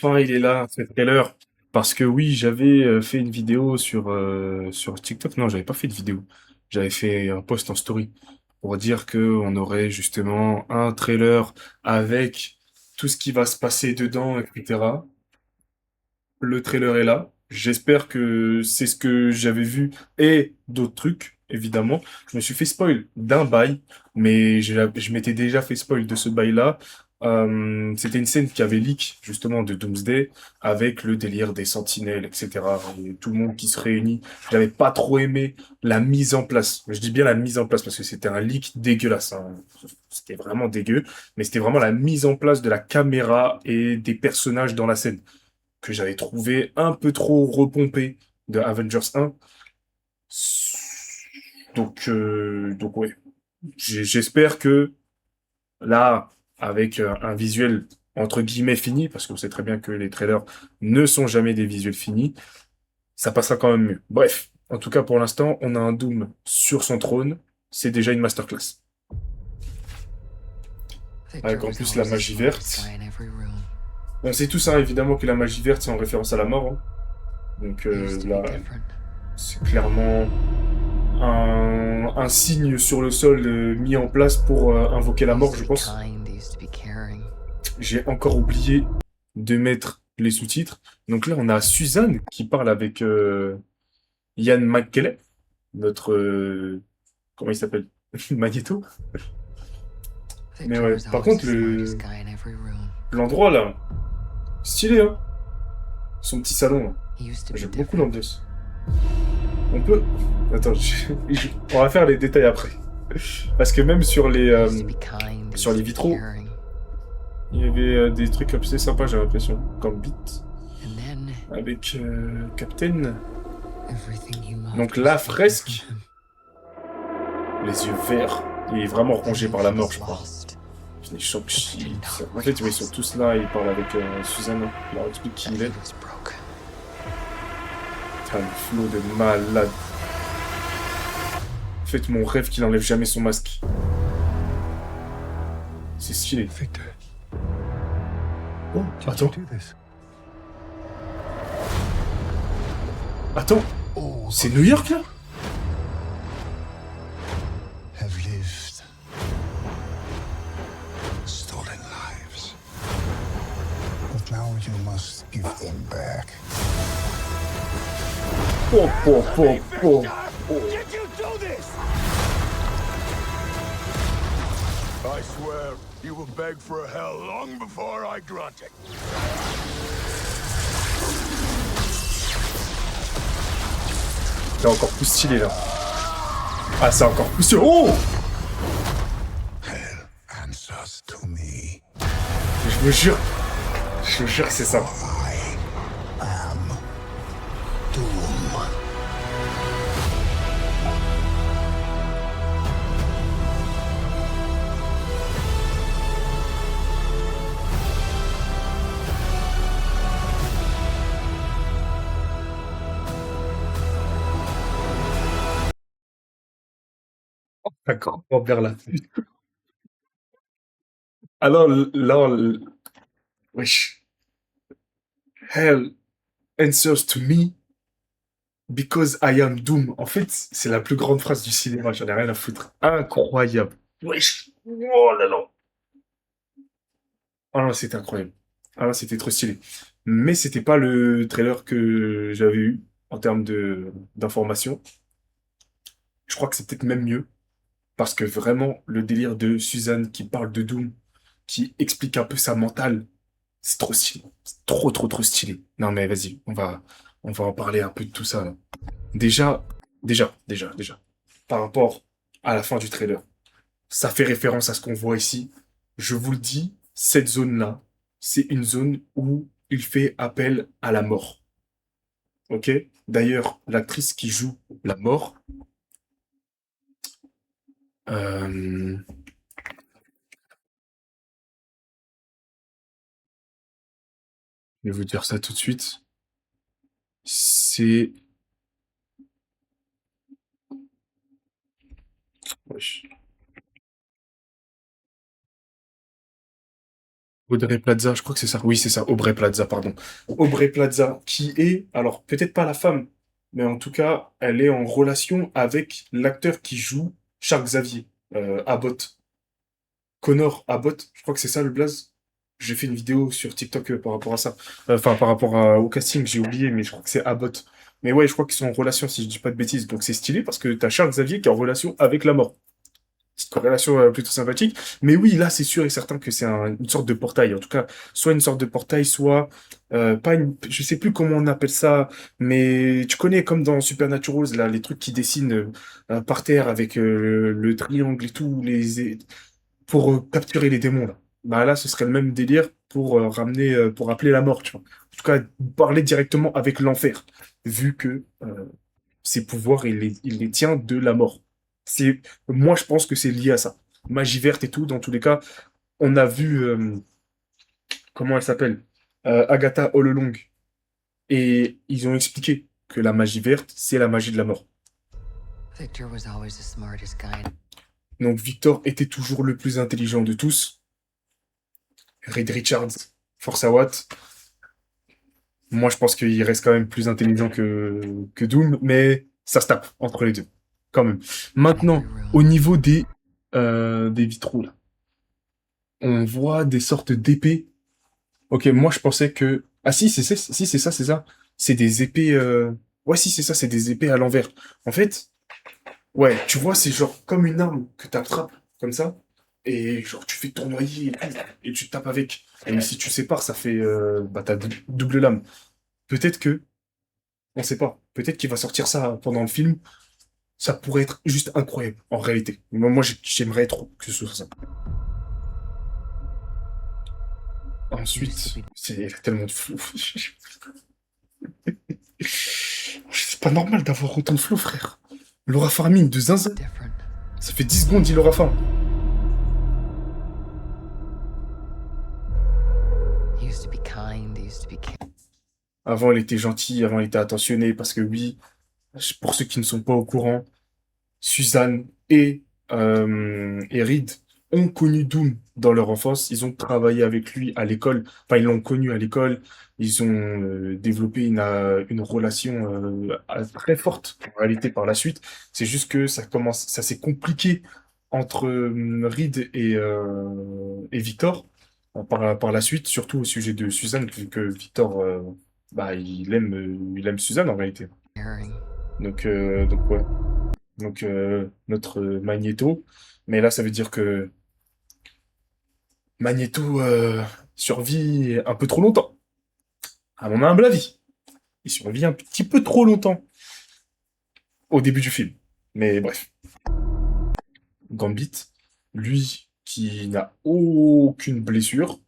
Enfin, il est là, ce trailer. Parce que oui, j'avais fait une vidéo sur TikTok. Non, j'avais pas fait de vidéo. J'avais fait un post en story pour dire que on aurait justement un trailer avec tout ce qui va se passer dedans, etc. Le trailer est là. J'espère que c'est ce que j'avais vu et d'autres trucs, évidemment. Je me suis fait spoil d'un bail, mais je m'étais déjà fait spoil de ce bail-là. C'était une scène qui avait leak, justement, de Doomsday, avec le délire des sentinelles, etc. Et tout le monde qui se réunit. J'avais pas trop aimé la mise en place. Je dis bien la mise en place, parce que c'était un leak dégueulasse, hein. C'était vraiment dégueu, mais c'était vraiment la mise en place de la caméra et des personnages dans la scène que j'avais trouvé un peu trop repompé de Avengers 1. Donc ouais, j'espère que là, avec un visuel entre guillemets fini, parce qu'on sait très bien que les trailers ne sont jamais des visuels finis, ça passera quand même mieux. Bref, en tout cas pour l'instant, on a un Doom sur son trône, c'est déjà une masterclass. Victor Avec en was plus la always the magie smartest guy verte. in every room. On sait tous hein, évidemment que la magie verte c'est en référence à la mort, hein. Donc He used to be là, different. c'est clairement un signe sur le sol mis en place pour invoquer la He used mort, to je be pense. kind, he used to be caring. J'ai encore oublié de mettre les sous-titres. Donc là, on a Suzanne qui parle avec Ian McKellen, notre... comment il s'appelle? Magneto. Mais Victor ouais, was par always the contre, smartest guy in every room. l'endroit là, stylé, hein? Son petit salon, là. He used to be J'aime beaucoup different. l'ambiance. On peut... Attends, on va faire les détails après. Parce que même He used to be kind, he sur used les to be vitraux, caring. il y avait des trucs assez sympas, j'ai l'impression. Comme Beat, And then avec Captain. everything he Donc loved was la taken from fresque, him. les yeux verts. Il est vraiment And rongé then par la he mort, was je crois. lost. Les But he did Shang-Chi, tout ça. not En fait, ouais, ils sont realize tous là, il parle avec Suzanne. Il leur explique qui that il he est. was broken. Putain, le flow de malade. En fait, mon rêve qu'il enlève jamais son masque. C'est stylé. Victor, Oh, did you attends, do this? attends. All C'est of New you York, là? have lived, stolen lives. But now you must give them back. Oh, oh, oh, oh. Did you do this? I swear you will beg for a hell long before I grant it. C'est encore plus stylé, là. Ah, c'est encore plus stylé. Oh! Hell answers to me. Je vous jure que c'est ça. I am Doom. D'accord, on vers la fin. Alors, là, wesh. Hell answers to me because I am Doom. En fait, c'est la plus grande phrase du cinéma, j'en ai rien à foutre. Incroyable. Wesh. Oh là là. Ah non, c'était incroyable. Ah non, c'était trop stylé. Mais c'était pas le trailer que j'avais eu en termes de d'informations. Je crois que c'est peut-être même mieux. Parce que vraiment, le délire de Suzanne qui parle de Doom, qui explique un peu sa mentale, c'est trop stylé. C'est trop, trop, trop stylé. Non, mais vas-y, on va en parler un peu de tout ça, là. Déjà, déjà. Par rapport à la fin du trailer, ça fait référence à ce qu'on voit ici. Je vous le dis, cette zone-là, c'est une zone où il fait appel à la mort. Ok? D'ailleurs, l'actrice qui joue la mort, euh, je vais vous dire ça tout de suite. C'est... Wesh. Audrey Plaza, je crois que c'est ça. Oui, c'est ça, Aubrey Plaza, pardon. Aubrey Plaza, qui est, alors peut-être pas la femme, mais en tout cas, elle est en relation avec l'acteur qui joue Charles Xavier, Abbott. Connor Abbott, je crois que c'est ça le blaze. J'ai fait une vidéo sur TikTok par rapport à ça. Enfin, par rapport au casting, j'ai oublié, mais je crois que c'est Abbott. Mais ouais, je crois qu'ils sont en relation, si je dis pas de bêtises. Donc c'est stylé parce que t'as Charles Xavier qui est en relation avec la mort. Petite corrélation plutôt sympathique. Mais oui, là, c'est sûr et certain que c'est une sorte de portail. En tout cas, soit une sorte de portail, soit pas une. Je sais plus comment on appelle ça, mais tu connais comme dans Supernatural, là, les trucs qui dessinent par terre avec le triangle et tout, pour capturer les démons là. Bah là, ce serait le même délire pour ramener, pour appeler la mort, tu vois. En tout cas, parler directement avec l'enfer, vu que ses pouvoirs, il les tient de la mort. C'est, moi, je pense que c'est lié à ça. Magie verte et tout, dans tous les cas, on a vu, comment elle s'appelle? Agatha All Along. Et ils ont expliqué que la magie verte, c'est la magie de la mort. Victor was always the smartest guy. Donc Victor était toujours le plus intelligent de tous. Reed Richards, Force Awat. Moi, je pense qu'il reste quand même plus intelligent que Doom, mais ça se tape entre les deux, quand même. Maintenant, au niveau des vitraux, là, on voit des sortes d'épées. Ok, moi, je pensais que... Ah si, si, c'est ça, c'est ça. C'est des épées... Ouais, si, c'est ça, c'est des épées à l'envers. En fait, ouais, tu vois, c'est genre comme une arme que t'attrapes, comme ça, et genre tu fais tournoyer et tout, et tu tapes avec. Et si tu sépares, ça fait... bah, t'as double lame. Peut-être que on sait pas. Peut-être qu'il va sortir ça pendant le film. Ça pourrait être juste incroyable, en réalité. Moi, j'aimerais trop que ce soit ça. Ensuite, il y a tellement de flou. C'est pas normal d'avoir autant de flou, frère. Laura Farming de Zinzin. Different. Ça fait 10 secondes, il aura faim. He used to be kind. He used to be Avant, elle était gentille, avant, elle était attentionnée, parce que oui, pour ceux qui ne sont pas au courant, Suzanne et Reed ont connu Doom dans leur enfance. Ils ont travaillé avec lui à l'école. Enfin, ils l'ont connu à l'école. Ils ont développé une relation très forte en réalité par la suite. C'est juste que ça s'est compliqué entre Reed et Victor par la suite, surtout au sujet de Suzanne, vu que Victor, bah, il aime Suzanne en réalité. caring. Donc ouais. Donc notre Magneto. Mais là, ça veut dire que Magneto survit un peu trop longtemps, à mon humble avis. Il survit un petit peu trop longtemps au début du film. Mais bref. Gambit, lui, qui n'a aucune blessure,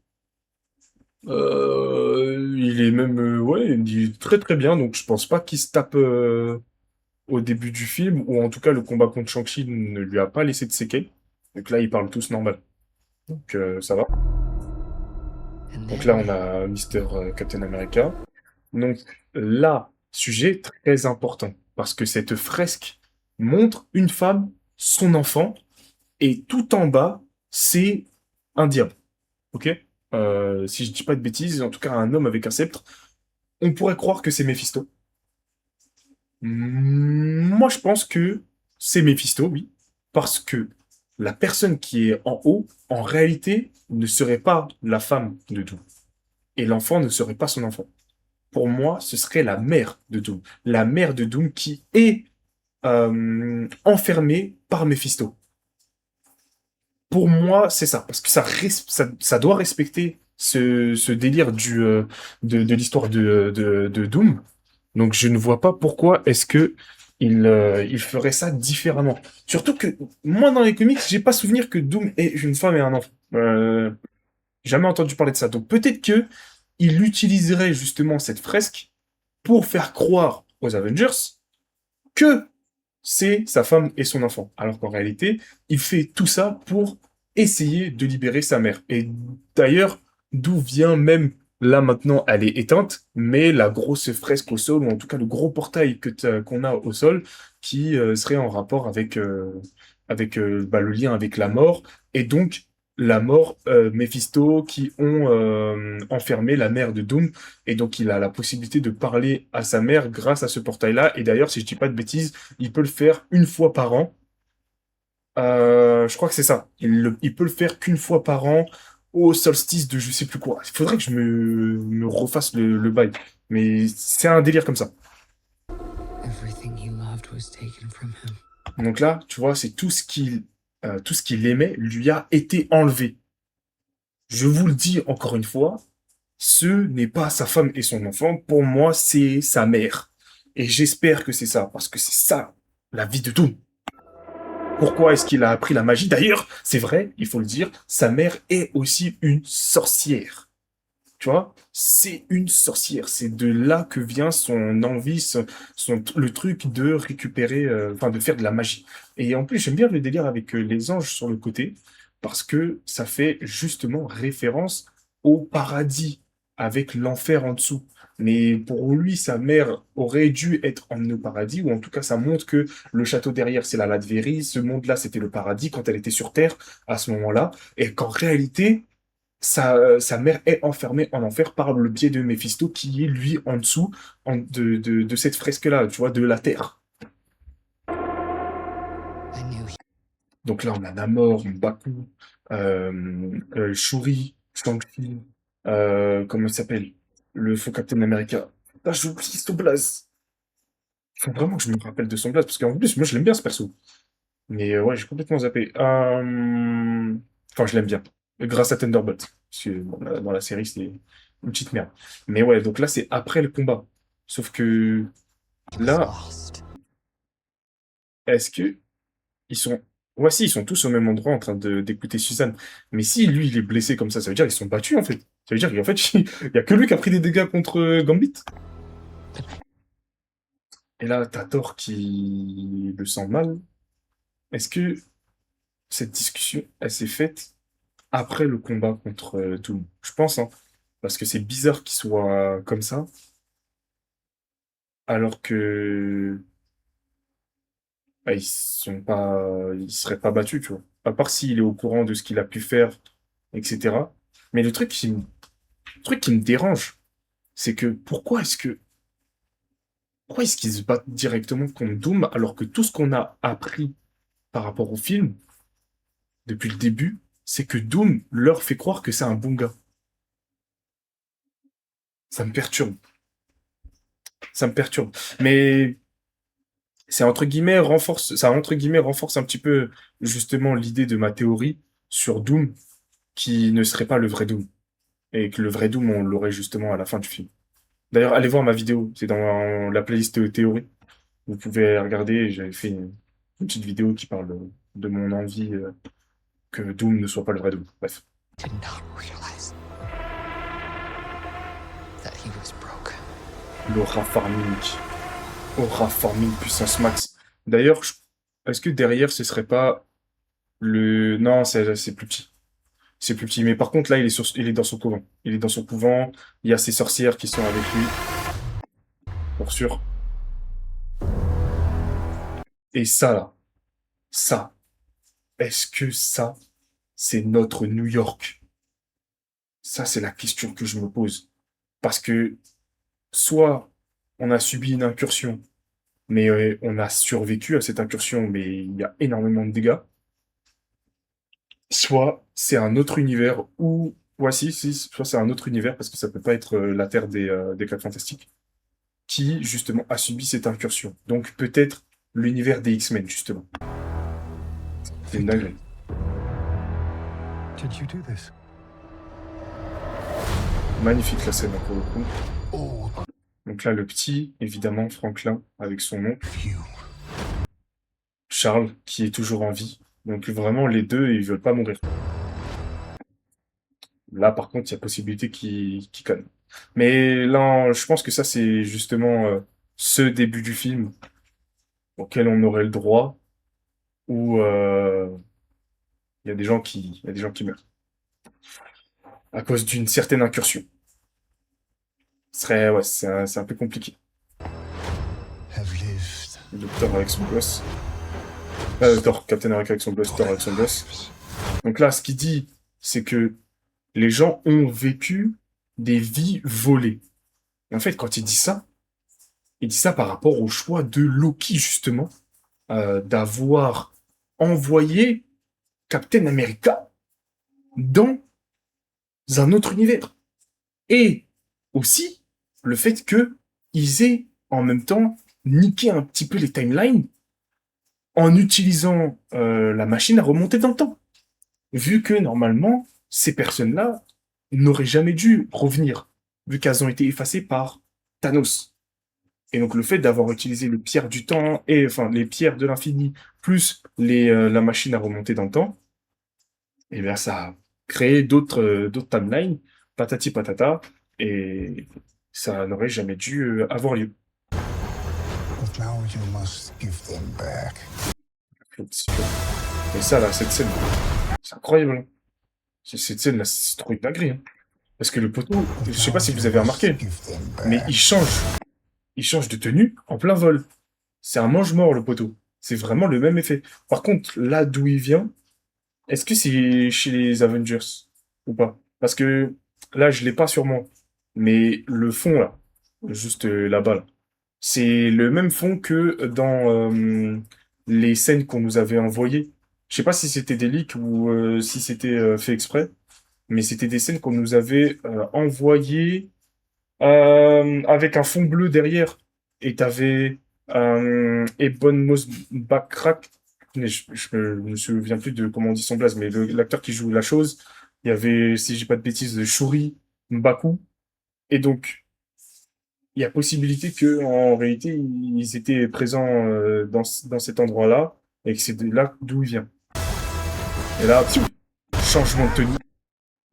il est même, ouais, il est très très bien, donc je pense pas qu'il se tape au début du film, ou en tout cas le combat contre Shang-Chi ne lui a pas laissé de séquelles. Donc là, ils parlent tous normal. Donc ça va. And Donc là, on then a Mister Captain America. Donc là, sujet très important, parce que cette fresque montre une femme, son enfant, et tout en bas, c'est un diable. Ok? Si je dis pas de bêtises, en tout cas un homme avec un sceptre, on pourrait croire que c'est Méphisto. Moi, je pense que c'est Méphisto, oui, parce que la personne qui est en haut, en réalité, ne serait pas la femme de Doom, et l'enfant ne serait pas son enfant. Pour moi, ce serait la mère de Doom. La mère de Doom qui est enfermée par Mephisto. Pour moi, c'est ça. Parce que ça doit respecter ce délire de l'histoire de Doom. Donc je ne vois pas pourquoi est-ce que il ferait ça différemment. Surtout que moi, dans les comics, j'ai pas souvenir que Doom ait une femme et un enfant. Jamais entendu parler de ça. Donc peut-être que il utiliserait justement cette fresque pour faire croire aux Avengers que c'est sa femme et son enfant. Alors qu'en réalité, il fait tout ça pour essayer de libérer sa mère. Et d'ailleurs, d'où vient même, là maintenant, elle est éteinte, mais la grosse fresque au sol, ou en tout cas le gros portail qu'on a au sol, qui serait en rapport avec bah, le lien avec la mort, et donc la mort, Mephisto, qui ont enfermé la mère de Doom, et donc il a la possibilité de parler à sa mère grâce à ce portail-là, et d'ailleurs, si je dis pas de bêtises, il peut le faire une fois par an. Je crois que c'est ça. Il peut le faire qu'une fois par an au solstice de je sais plus quoi. Il faudrait que je me refasse le bail. Mais c'est un délire comme ça. Everything he loved was taken from him. Donc là, tu vois, c'est tout ce qu'il aimait lui a été enlevé. Je vous le dis encore une fois, ce n'est pas sa femme et son enfant. Pour moi, c'est sa mère. Et j'espère que c'est ça, parce que c'est ça, la vie de Doom. Pourquoi est-ce qu'il a appris la magie? D'ailleurs, c'est vrai, il faut le dire, sa mère est aussi une sorcière. Tu vois, c'est une sorcière. C'est de là que vient son envie, le truc de récupérer, enfin de faire de la magie. Et en plus, j'aime bien le délire avec les anges sur le côté, parce que ça fait justement référence au paradis, avec l'enfer en dessous. Mais pour lui, sa mère aurait dû être emmenée au paradis, ou en tout cas, ça montre que le château derrière, c'est la Latverie, ce monde-là, c'était le paradis quand elle était sur Terre, à ce moment-là, et qu'en réalité, sa mère est enfermée en enfer par le biais de Méphisto qui est lui en dessous de cette fresque-là, tu vois, de la terre. I knew he Donc là, on a Namor, M'Baku, Shuri, Shang-Chi, comment il s'appelle? Le faux Captain America. Ah, j'oublie son blaze. Il faut vraiment que je me rappelle de son blaze, parce qu'en plus, moi, je l'aime bien, ce perso. Mais ouais, j'ai complètement zappé. Enfin, je l'aime bien. Grâce à Thunderbolt. Parce que bon, dans la série, c'est une petite merde. Mais ouais, donc là, c'est après le combat. Sauf que was là, lost. est-ce que ils sont. Ouais, si, ils sont tous au même endroit en train d'écouter Suzanne. Mais si lui, il est blessé comme ça veut dire qu'ils sont battus, en fait. Ça veut dire qu'en fait, il y a que lui qui a pris des dégâts contre Gambit. Et là, t'as Thor qui le sent mal. Est-ce que cette discussion, elle s'est faite après le combat contre Doom? Je pense, hein. Parce que c'est bizarre qu'il soit comme ça, alors que bah, ils seraient pas battus, tu vois. À part s'il est au courant de ce qu'il a pu faire, etc. Mais le truc qui me dérange, c'est que pourquoi est-ce qu'ils se battent directement contre Doom alors que tout ce qu'on a appris par rapport au film depuis le début, c'est que Doom leur fait croire que c'est un bon gars. Ça me perturbe. Ça me perturbe. Mais ça entre guillemets renforce un petit peu justement l'idée de ma théorie sur Doom qui ne serait pas le vrai Doom et que le vrai Doom on l'aurait justement à la fin du film. D'ailleurs, allez voir ma vidéo, c'est dans la playlist théorie. Vous pouvez regarder, j'avais fait une petite vidéo qui parle de mon envie que Doom ne soit pas le vrai Doom. Bref. Did not realize that he was broken. L'aura farming. Aura farming puissance max. D'ailleurs, est-ce que derrière ce serait pas le. Non, c'est plus petit. C'est plus petit. Mais par contre, là, il est dans son couvent. Il est dans son couvent. Il y a ses sorcières qui sont avec lui. Pour sûr. Et ça, là. Ça. Est-ce que ça, c'est notre New York? Ça, c'est la question que je me pose. Parce que, soit on a subi une incursion, mais on a survécu à cette incursion, mais il y a énormément de dégâts. Soit c'est un autre univers où. Ouais, si, soit c'est un autre univers, parce que ça peut pas être la Terre des Quatre Fantastiques, qui, justement, a subi cette incursion. Donc, peut-être l'univers des X-Men, justement. C'est une dinguerie. Did you do this? Magnifique la scène, hein, pour le coup. All Donc là, le petit, évidemment, Franklin, avec son oncle, of you. Charles, qui est toujours en vie. Donc vraiment, les deux, ils veulent pas mourir. Là, par contre, il y a possibilité qu'ils connent. Mais là, je pense que ça, c'est justement ce début du film auquel on aurait le droit, où il y a des gens qui meurent à cause d'une certaine incursion. Ouais, c'est un peu compliqué. Have lived Le docteur avec son gosse. Thor, Captain America avec son gosse, Thor avec son gosse. Donc là, ce qu'il dit, c'est que les gens ont vécu des vies volées. Et en fait, quand il dit ça par rapport au choix de Loki, justement, d'avoir envoyé Captain America dans un autre univers. Et aussi, le fait que ils aient en même temps niqué un petit peu les timelines en utilisant la machine à remonter dans le temps. Vu que normalement, ces personnes-là n'auraient jamais dû revenir, vu qu'elles ont été effacées par Thanos. Et donc le fait d'avoir utilisé le pierre du temps, et enfin les pierres de l'infini, plus la machine à remonter dans le temps, et bien ça a créé d'autres timelines, patati patata, et ça n'aurait jamais dû avoir lieu. But now you must give them back. Et ça là, cette scène, c'est incroyable, hein. Cette scène là, c'est trop une dinguerie, hein. Parce que le poteau, je But sais pas now si you vous avez must remarqué, give them mais back. il change de tenue en plein vol. C'est un mange-mort le poteau. C'est vraiment le même effet. Par contre, là d'où il vient, est-ce que c'est chez les Avengers ou pas? Parce que là, je l'ai pas sur moi. Mais le fond, là, juste là-bas, là, c'est le même fond que dans les scènes qu'on nous avait envoyées. Je sais pas si c'était des leaks ou si c'était fait exprès, mais c'était des scènes qu'on nous avait envoyées avec un fond bleu derrière. Et t'avais Ebon Moss-Backrack. Mais je me souviens plus de comment on dit son blaze, mais l'acteur qui joue la chose, il y avait, si j'ai pas de bêtises, Shuri Mbaku. Et donc, il y a possibilité que, en réalité, ils étaient présents dans cet endroit-là, et que c'est de là d'où il vient. Et là, pfiou, changement de tenue,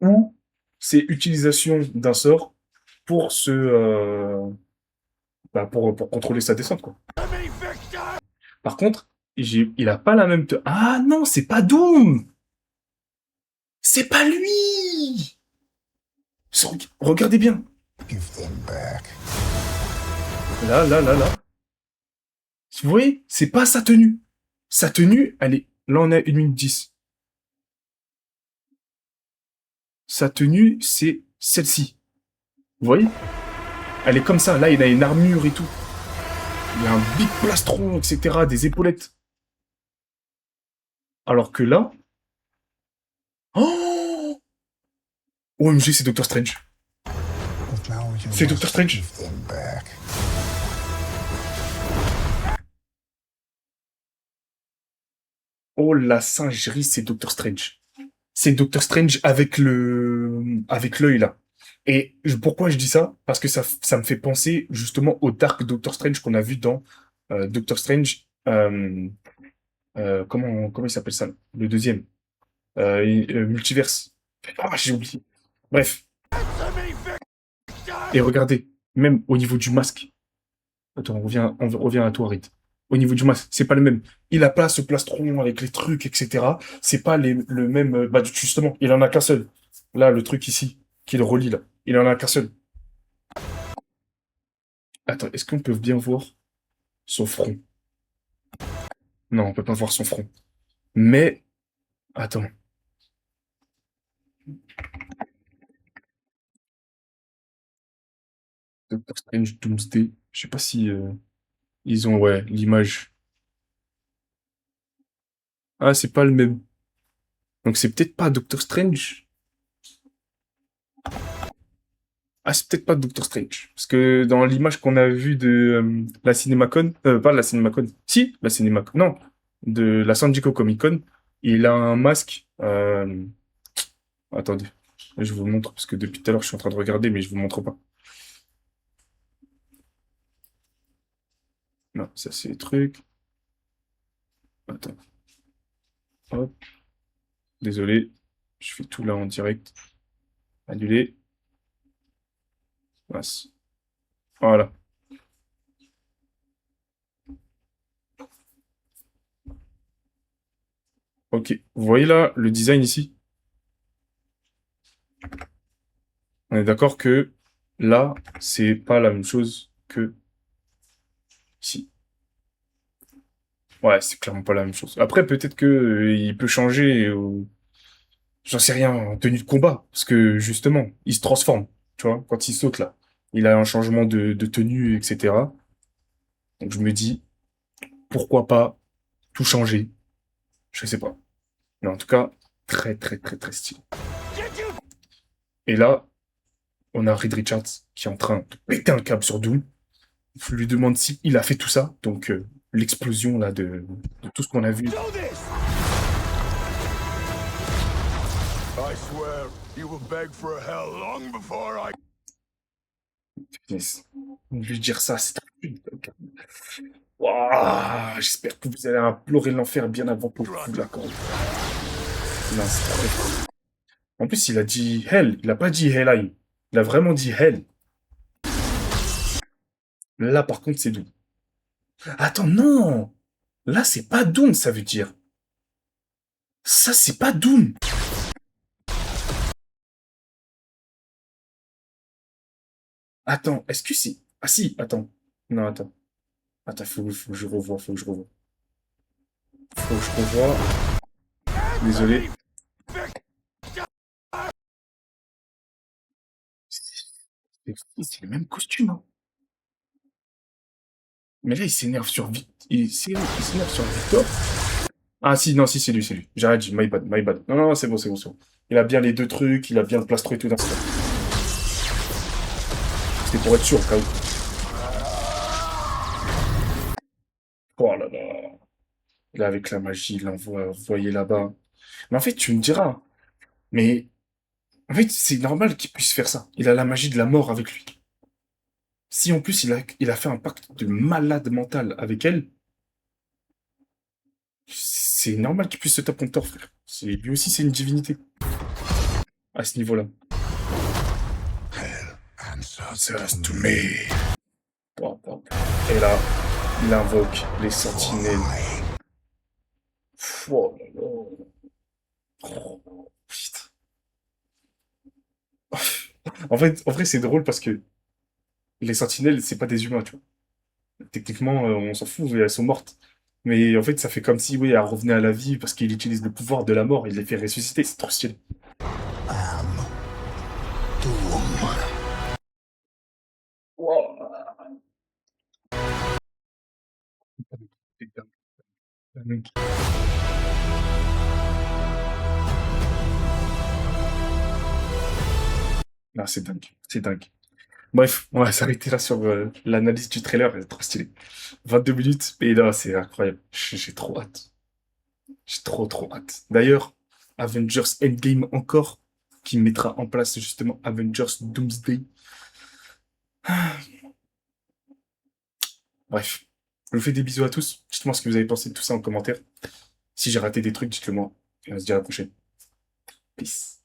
ou c'est utilisation d'un sort pour pour contrôler sa descente, quoi. Par contre, il a pas la même Ah non, c'est pas Doom! C'est pas lui! Regardez bien. Give them back. Là. Vous voyez, c'est pas sa tenue. Sa tenue, elle est... Là, on est à 1 minute 10. Sa tenue, c'est celle-ci. Vous voyez? Elle est comme ça. Là, il a une armure et tout. Il a un big plastron, etc. Des épaulettes. Alors que là... Oh! OMG, c'est Doctor Strange. But now you C'est must Doctor Strange. give them back. Oh, la singerie, c'est Doctor Strange. C'est Doctor Strange avec l'œil là. Et pourquoi je dis ça? Parce que ça me fait penser justement au Dark Doctor Strange qu'on a vu dans Doctor Strange. Comment il s'appelle ça? Le deuxième. Multiverse. Ah, j'ai oublié. Bref. Et regardez, même au niveau du masque. Attends, on revient à toi, Rit. Au niveau du masque, c'est pas le même. Il a pas ce plastron avec les trucs, etc. C'est pas le même. Bah, justement, il en a qu'un seul. Là, le truc ici, qui le relie là. Il en a qu'un seul. Attends, est-ce qu'on peut bien voir son front? Non, on peut pas voir son front. Mais, attends. Doctor Strange Doomsday. Je sais pas si ils ont, ouais, l'image. Ah, c'est pas le même. Donc c'est peut-être pas Doctor Strange. Ah, c'est peut-être pas Doctor Strange. Parce que dans l'image qu'on a vue de la CinemaCon, pas la CinemaCon, si, la CinemaCon, non, de la San Diego Comic Con, il a un masque. Attendez, je vous montre, parce que depuis tout à l'heure, je suis en train de regarder, mais je vous montre pas. Non, ça c'est les trucs. Attends, hop, désolé, je fais tout là en direct. Annuler. Mince. Voilà. Ok. Vous voyez là le design ici? On est d'accord que là, c'est pas la même chose que ici. Ouais, c'est clairement pas la même chose. Après, peut-être que il peut changer. j'en sais rien, en tenue de combat. Parce que justement, il se transforme. Tu vois, quand il saute là. Il a un changement de tenue, etc. Donc je me dis, pourquoi pas tout changer? Je sais pas. Mais en tout cas, très très très très stylé. Et là, on a Reed Richards qui est en train de péter un câble sur Doom. Je lui demande si il a fait tout ça. Donc l'explosion là de tout ce qu'on a vu. Do this! I swear, you will beg for hell long before I... Yes. Lui dire ça, c'est trop putain. Waouh, j'espère que vous allez implorer l'enfer bien avant pour vous la corde. Non, c'est trop fort. En plus, il a dit Hell, il a pas dit Hellheim. Il a vraiment dit Hell. Là, par contre, c'est Doom. Attends, non! Là, c'est pas Doom, ça veut dire. Ça, c'est pas Doom. Attends, est-ce que c'est... Ah si, attends. Non, attends. Attends, faut que je revoie, faut que je revoie. Faut que je revoie. Désolé. C'est le même costume, hein. Mais là, il s'énerve sur il s'énerve sur Victor. Ah si, non, si, c'est lui, c'est lui. J'arrête, my bad, my bad. Non, non, c'est bon, c'est bon, c'est bon. Il a bien les deux trucs, il a bien le plastron et tout dans ce cas. C'était pour être sûr, au cas où. Oh là là. Là, avec la magie, il l'envoie envoyé là-bas. Mais en fait, tu me diras, mais en fait, c'est normal qu'il puisse faire ça. Il a la magie de la mort avec lui. Si en plus il a fait un pacte de malade mental avec elle, c'est normal qu'il puisse se taper contre Thor, frère. Lui aussi, c'est une divinité. À ce niveau-là. Answers To me. Bon, bon. Et là, il invoque les sentinelles. Oh là là. Oh, putain. En vrai, c'est drôle parce que les sentinelles, c'est pas des humains, tu vois. Techniquement, on s'en fout, elles sont mortes. Mais en fait, ça fait comme si, oui, elle revenait à la vie parce qu'il utilise le pouvoir de la mort, il les fait ressusciter, c'est trop stylé. am Doom. Wow. C'est dingue. Non, c'est dingue, c'est dingue. Bref, on va s'arrêter là sur l'analyse du trailer, elle est trop stylée. 22 minutes, et là, c'est incroyable. J'ai trop hâte. J'ai trop trop hâte. D'ailleurs, Avengers Endgame encore, qui mettra en place justement Avengers Doomsday. Bref, je vous fais des bisous à tous. Dites-moi ce que vous avez pensé de tout ça en commentaire. Si j'ai raté des trucs, dites-le moi. Et on se dit à la prochaine. Peace.